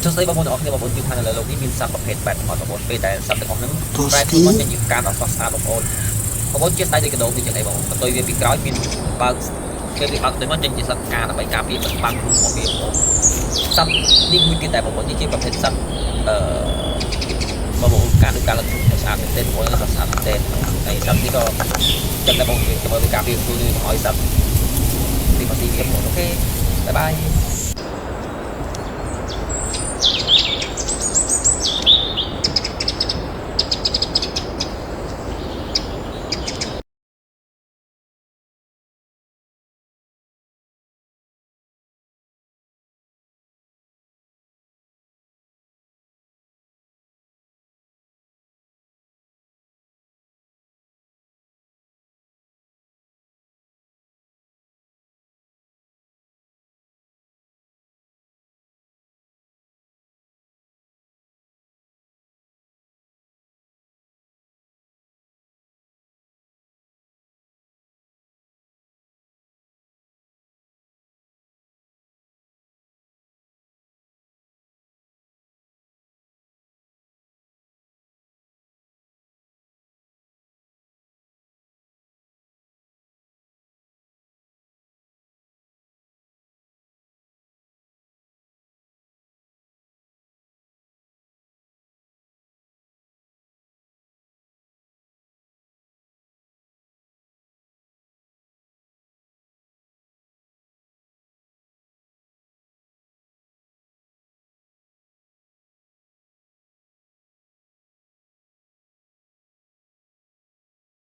សួស្តីបងប្អូនទាំងអស់គ្នាបងប្អូនជឿថានៅលើโลกនេះមានសត្វប្រភេទបែបទាំងអស់បងប្អូនពេលដែលសត្វទាំងអស់ហ្នឹងប្រែខ្លួនមកជាការដ៏ស្រស់ស្អាតបងប្អូនជាស្ដេចដូចកដោដូចយ៉ាងអីបងប្អូនបន្ទុយវាពីក្រោយមានបើកពេលវាបើកទៅមកចេញជាសត្វការដើម្បីការពារបាំងខ្លួនរបស់វាបងប្អូនសត្វនេះមួយទៀតតែបងប្អូននេះជាប្រភេទសត្វបងប្អូនការលើកការលើកស្អាតមែនទេបងប្អូនស្អាតមែនទេហើយសត្វនេះក៏ចឹងដែរបងប្អូនវាការពារខ្លួនវាឲ្យសត្វពីមកទីវាបងប្អូនអូខេបាយបាយ